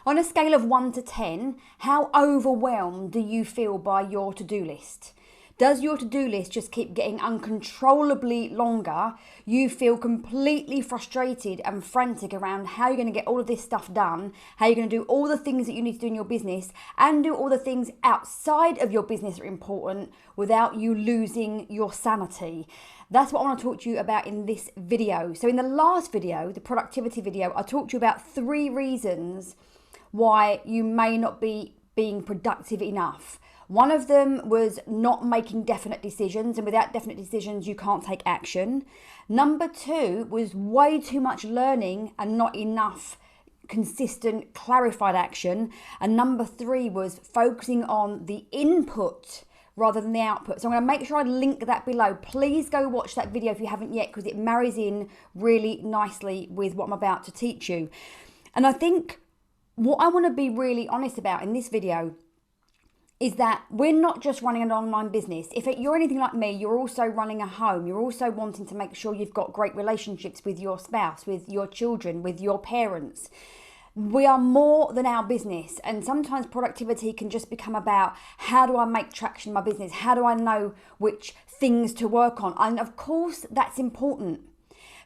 On a scale of 1 to 10, how overwhelmed do you feel by your to-do list? Does your to-do list just keep getting uncontrollably longer? You feel completely frustrated and frantic around how you're going to get all of this stuff done, how you're going to do all the things that you need to do in your business and do all the things outside of your business that are important without you losing your sanity. That's what I want to talk to you about in this video. So in the last video, the productivity video, I talked to you about 3 reasons why you may not be being productive enough. One of them was not making definite decisions, and without definite decisions, you can't take action. Number 2 was way too much learning and not enough consistent, clarified action. And number 3 was focusing on the input rather than the output. So I'm going to make sure I link that below. Please go watch that video if you haven't yet, because it marries in really nicely with what I'm about to teach you. And I think what I want to be really honest about in this video is that we're not just running an online business. If you're anything like me, you're also running a home. You're also wanting to make sure you've got great relationships with your spouse, with your children, with your parents. We are more than our business, and sometimes productivity can just become about how do I make traction in my business? How do I know which things to work on? And of course, that's important.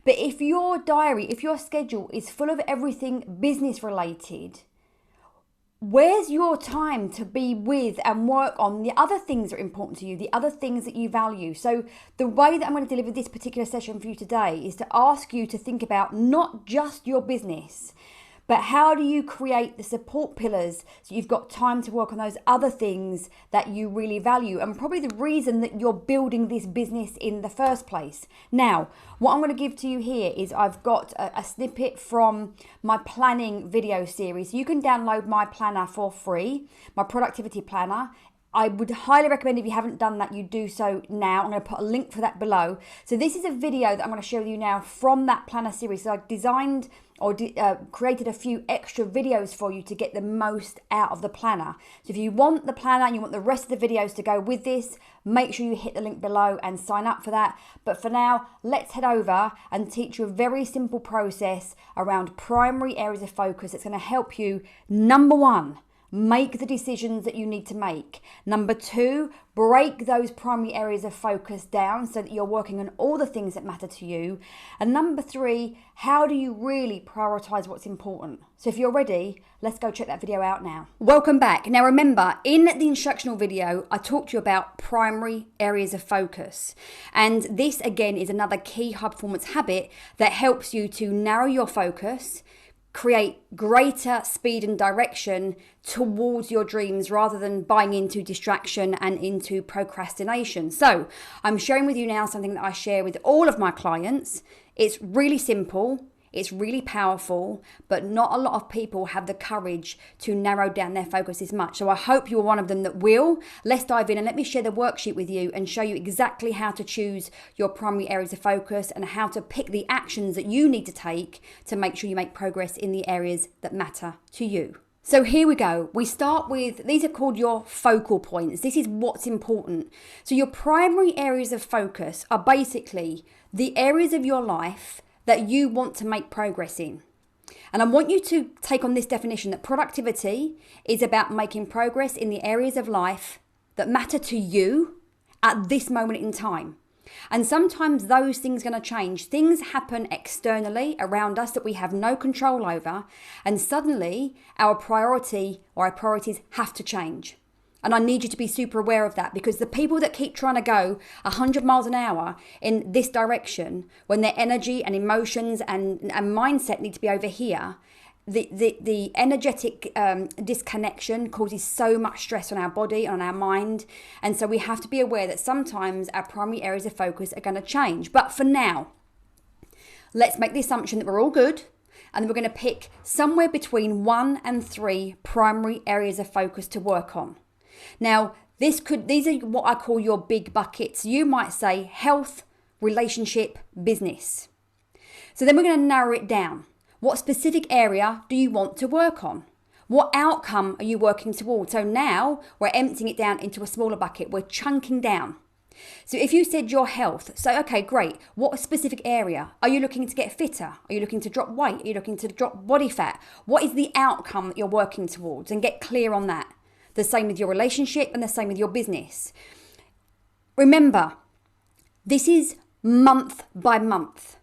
But if your diary, if your schedule is full of everything business related, where's your time to be with and work on the other things that are important to you, the other things that you value? So the way that I'm going to deliver this particular session for you today is to ask you to think about not just your business, but how do you create the support pillars so you've got time to work on those other things that you really value, and probably the reason that you're building this business in the first place. Now, what I'm going to give to you here is I've got a snippet from my planning video series. You can download my planner for free, my productivity planner. I would highly recommend, if you haven't done that, you do so now. I'm going to put a link for that below. So this is a video that I'm going to share with you now from that planner series. So I've designed or created a few extra videos for you to get the most out of the planner. So if you want the planner and you want the rest of the videos to go with this, make sure you hit the link below and sign up for that. But for now, let's head over and teach you a very simple process around primary areas of focus that's going to help you, number 1, make the decisions that you need to make. Number 2, break those primary areas of focus down so that you're working on all the things that matter to you. And number 3, how do you really prioritize what's important? So if you're ready, let's go check that video out now. Welcome back. Now remember, in the instructional video, I talked to you about primary areas of focus. And this again is another key high performance habit that helps you to narrow your focus, create greater speed and direction towards your dreams rather than buying into distraction and into procrastination. So I'm sharing with you now something that I share with all of my clients. It's really simple. It's really powerful, but not a lot of people have the courage to narrow down their focus as much. So I hope you're one of them that will. Let's dive in and let me share the worksheet with you and show you exactly how to choose your primary areas of focus and how to pick the actions that you need to take to make sure you make progress in the areas that matter to you. So here we go. We start with, these are called your focal points. This is what's important. So your primary areas of focus are basically the areas of your life that you want to make progress in. And I want you to take on this definition that productivity is about making progress in the areas of life that matter to you at this moment in time. And sometimes those things are going to change. Things happen externally around us that we have no control over, and suddenly our priority or our priorities have to change. And I need you to be super aware of that, because the people that keep trying to go 100 miles an hour in this direction, when their energy and emotions and mindset need to be over here, the energetic disconnection causes so much stress on our body and on our mind. And so we have to be aware that sometimes our primary areas of focus are going to change. But for now, let's make the assumption that we're all good. And then we're going to pick somewhere between 1 and 3 primary areas of focus to work on. Now, these are what I call your big buckets. You might say health, relationship, business. So then we're going to narrow it down. What specific area do you want to work on? What outcome are you working towards? So now we're emptying it down into a smaller bucket. We're chunking down. So if you said your health, so okay, great. What specific area? Are you looking to get fitter? Are you looking to drop weight? Are you looking to drop body fat? What is the outcome that you're working towards? And get clear on that. The same with your relationship and the same with your business. Remember, this is month by month.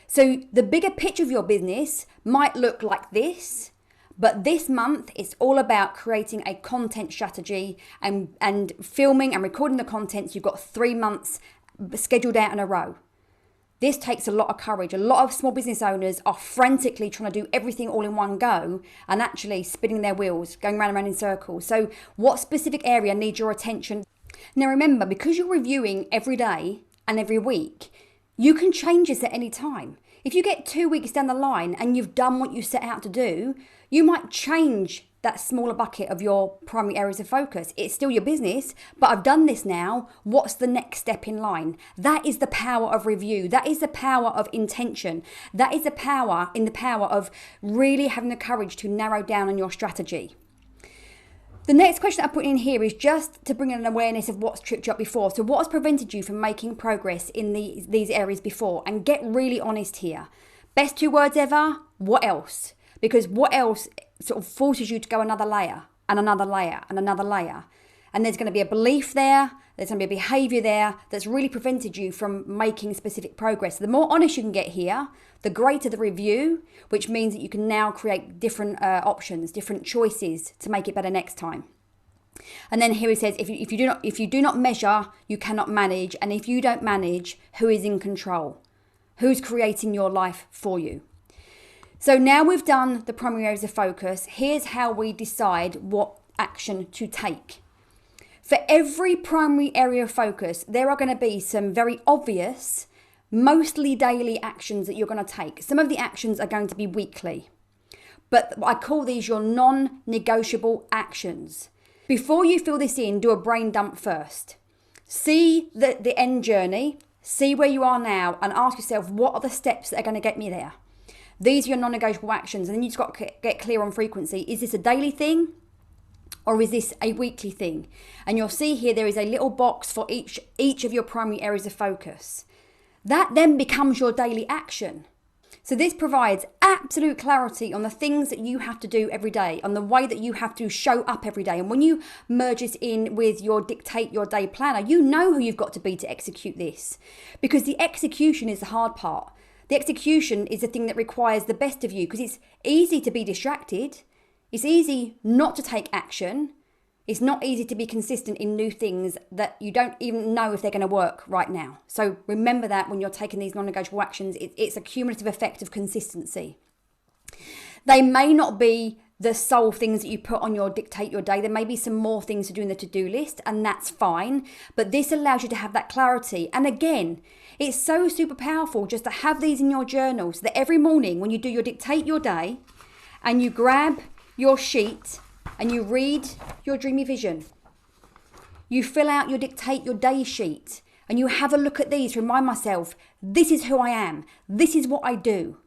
So the bigger picture of your business might look like this, but this month it's all about creating a content strategy and filming and recording the content. So you've got 3 months scheduled out in a row. This takes a lot of courage. A lot of small business owners are frantically trying to do everything all in one go and actually spinning their wheels, going round and round in circles. So what specific area needs your attention? Now remember, because you're reviewing every day and every week, you can change this at any time. If you get 2 weeks down the line and you've done what you set out to do, you might change that smaller bucket of your primary areas of focus. It's still your business, but I've done this now. What's the next step in line? That is the power of review. That is the power of intention. That is the power of really having the courage to narrow down on your strategy. The next question I put in here is just to bring an awareness of what's tripped you up before. So what has prevented you from making progress in these areas before? And get really honest here. Best 2 words ever, what else? Because what else sort of forces you to go another layer and another layer and another layer. And there's going to be a belief there, there's going to be a behavior there that's really prevented you from making specific progress. The more honest you can get here, the greater the review, which means that you can now create different options, different choices to make it better next time. And then here he says, if you do not measure, you cannot manage. And if you don't manage, who is in control? Who's creating your life for you? So now we've done the primary areas of focus. Here's how we decide what action to take. For every primary area of focus, there are going to be some very obvious, mostly daily actions that you're going to take. Some of the actions are going to be weekly, but I call these your non-negotiable actions. Before you fill this in, do a brain dump first. See the end journey, see where you are now, and ask yourself, what are the steps that are going to get me there? These are your non-negotiable actions, and then you've got to get clear on frequency. Is this a daily thing or is this a weekly thing? And you'll see here there is a little box for each of your primary areas of focus. That then becomes your daily action. So this provides absolute clarity on the things that you have to do every day, on the way that you have to show up every day. And when you merge this in with your dictate your day planner, you know who you've got to be to execute this, because the execution is the hard part. The execution is the thing that requires the best of you, because it's easy to be distracted. It's easy not to take action. It's not easy to be consistent in new things that you don't even know if they're going to work right now. So remember that when you're taking these non-negotiable actions, it's a cumulative effect of consistency. They may not be the sole things that you put on your dictate your day. There may be some more things to do in the to-do list, and that's fine. But this allows you to have that clarity. And again, it's so super powerful just to have these in your journal, so that every morning when you do your dictate your day and you grab your sheet and you read your dreamy vision, you fill out your dictate your day sheet and you have a look at these, remind myself, this is who I am, this is what I do.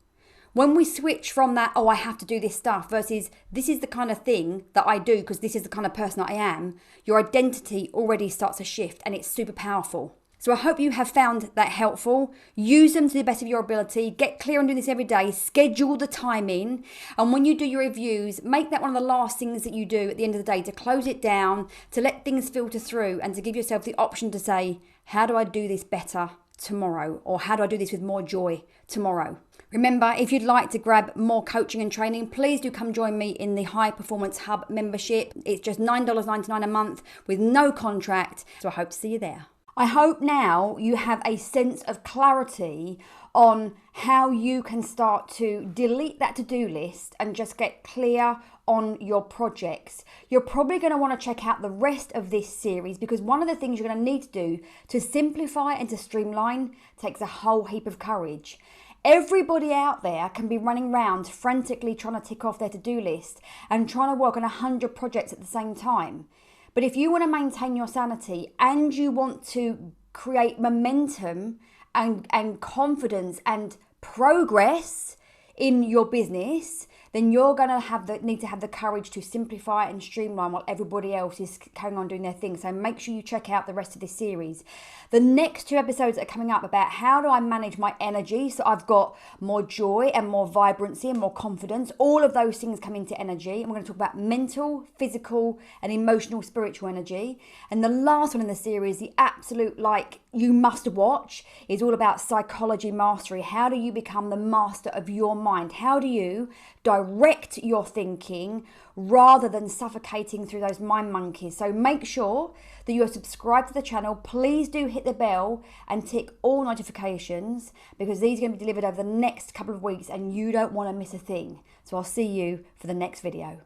When we switch from that, oh, I have to do this stuff, versus this is the kind of thing that I do because this is the kind of person I am, your identity already starts to shift, and it's super powerful. So I hope you have found that helpful. Use them to the best of your ability. Get clear on doing this every day. Schedule the time in. And when you do your reviews, make that one of the last things that you do at the end of the day, to close it down, to let things filter through, and to give yourself the option to say, how do I do this better tomorrow? Or how do I do this with more joy tomorrow? Remember, if you'd like to grab more coaching and training, please do come join me in the High Performance Hub membership. It's just $9.99 a month with no contract. So I hope to see you there. I hope now you have a sense of clarity on how you can start to delete that to-do list and just get clear on your projects. You're probably going to want to check out the rest of this series, because one of the things you're going to need to do to simplify and to streamline takes a whole heap of courage. Everybody out there can be running around frantically trying to tick off their to-do list and trying to work on 100 projects at the same time. But if you want to maintain your sanity and you want to create momentum and confidence and progress in your business, then you're going to need to have the courage to simplify and streamline while everybody else is carrying on doing their thing. So make sure you check out the rest of this series. The next 2 episodes are coming up about how do I manage my energy so I've got more joy and more vibrancy and more confidence. All of those things come into energy. And we're going to talk about mental, physical and emotional, spiritual energy. And the last one in the series, the absolute you must watch, is all about psychology mastery. How do you become the master of your mind? How do you direct your thinking rather than suffocating through those mind monkeys? So make sure that you're subscribed to the channel. Please do hit the bell and tick all notifications, because these are going to be delivered over the next couple of weeks and you don't want to miss a thing. So I'll see you for the next video.